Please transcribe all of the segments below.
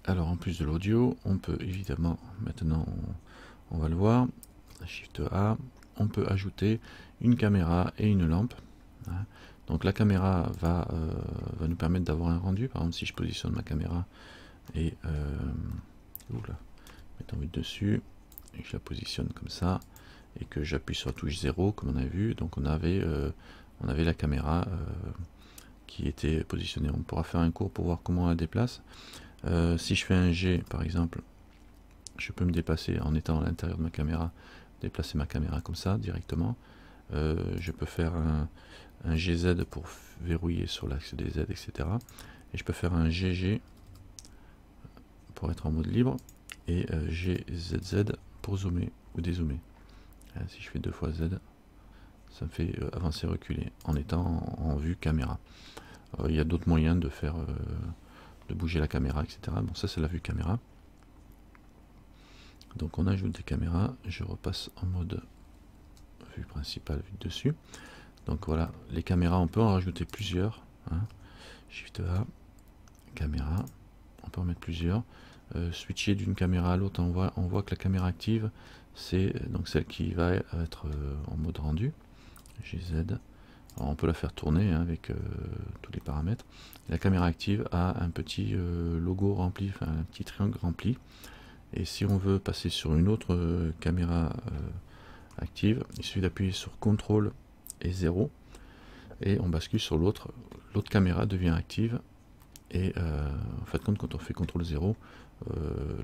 Alors en plus de l'audio, on peut évidemment, maintenant on va le voir, Shift A, on peut ajouter une caméra et une lampe. Hein. Donc la caméra va nous permettre d'avoir un rendu. Par exemple, si je positionne ma caméra et mettre vite dessus, et que je la positionne comme ça, et que j'appuie sur la touche 0, comme on a vu, donc on avait la caméra qui était positionnée. On pourra faire un cours pour voir comment on la déplace. Si je fais un G par exemple, je peux me déplacer en étant à l'intérieur de ma caméra, déplacer ma caméra comme ça directement. Je peux faire un GZ pour verrouiller sur l'axe des Z, etc. Et je peux faire un GG pour être en mode libre et GZZ pour zoomer ou dézoomer. Si je fais 2 fois Z, ça me fait avancer reculer en étant en vue caméra. Il y a d'autres moyens de faire de bouger la caméra, etc. Bon, ça c'est la vue caméra. Donc on ajoute des caméras, je repasse en mode vue principale, vue dessus. Donc voilà, les caméras, on peut en rajouter plusieurs. Hein. Shift A, caméra, on peut en mettre plusieurs. Switcher d'une caméra à l'autre, on voit que la caméra active, c'est donc celle qui va être en mode rendu. GZ. Alors on peut la faire tourner hein, avec tous les paramètres. La caméra active a un petit logo rempli, enfin un petit triangle rempli. Et si on veut passer sur une autre caméra active, il suffit d'appuyer sur CTRL et 0 et on bascule sur l'autre. L'autre caméra devient active et en fait quand on fait CTRL 0,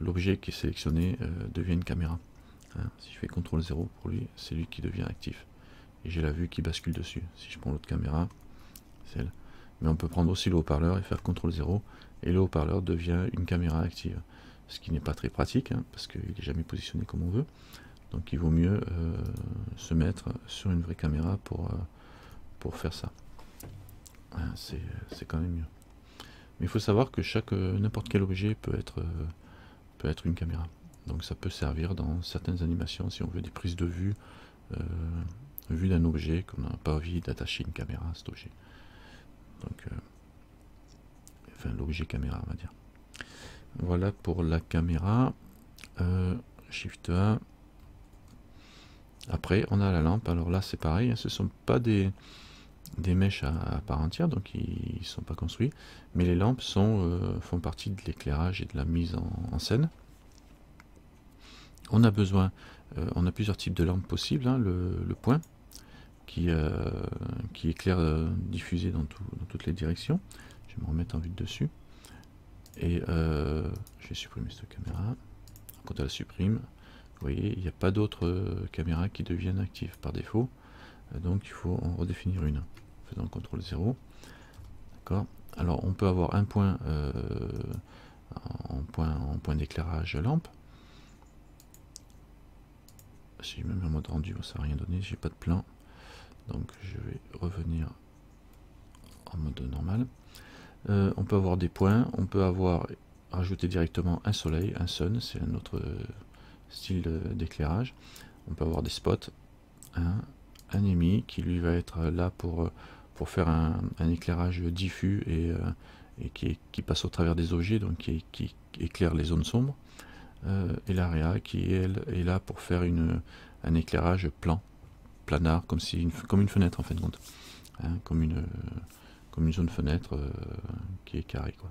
l'objet qui est sélectionné devient une caméra. Hein, si je fais CTRL 0 pour lui, c'est lui qui devient actif. Et j'ai la vue qui bascule dessus. Si je prends l'autre caméra, celle. Mais on peut prendre aussi le haut-parleur et faire CTRL 0 et le haut-parleur devient une caméra active. Ce qui n'est pas très pratique hein, parce qu'il n'est jamais positionné comme on veut. Donc il vaut mieux se mettre sur une vraie caméra pour faire ça. Hein, c'est quand même mieux. Mais il faut savoir que n'importe quel objet peut être une caméra. Donc ça peut servir dans certaines animations si on veut des prises de vue d'un objet, qu'on n'a pas envie d'attacher une caméra à cet objet. Donc, enfin l'objet caméra on va dire. Voilà pour la caméra. Shift A. Après on a la lampe. Alors là c'est pareil, hein, ce ne sont pas des mèches à part entière, donc ils ne sont pas construits, mais les lampes font partie de l'éclairage et de la mise en scène. On a besoin, on a plusieurs types de lampes possibles, hein, le point qui éclaire diffusé dans toutes les directions. Je vais me remettre en vue de dessus et je vais supprimer cette caméra. Quand on la supprime, vous voyez, il n'y a pas d'autres caméras qui deviennent actives par défaut, donc il faut en redéfinir une. Faisant le CTRL 0. D'accord. Alors on peut avoir un point en point d'éclairage lampe. Si je me mets en mode rendu, ça n'a rien donné, j'ai pas de plan. Donc je vais revenir en mode normal. On peut avoir des points, on peut rajouter directement un soleil, un sun, c'est un autre style d'éclairage. On peut avoir des spots, un ennemi qui lui va être là pour faire un éclairage diffus et qui passe au travers des objets, donc qui éclaire les zones sombres. Et l'area qui elle est là pour faire un éclairage planard, comme une fenêtre en fin de compte, hein, comme une zone fenêtre qui est carrée quoi.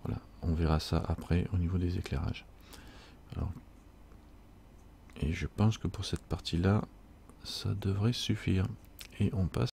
Voilà, on verra ça après au niveau des éclairages. Alors, et je pense que pour cette partie là ça devrait suffire et on passe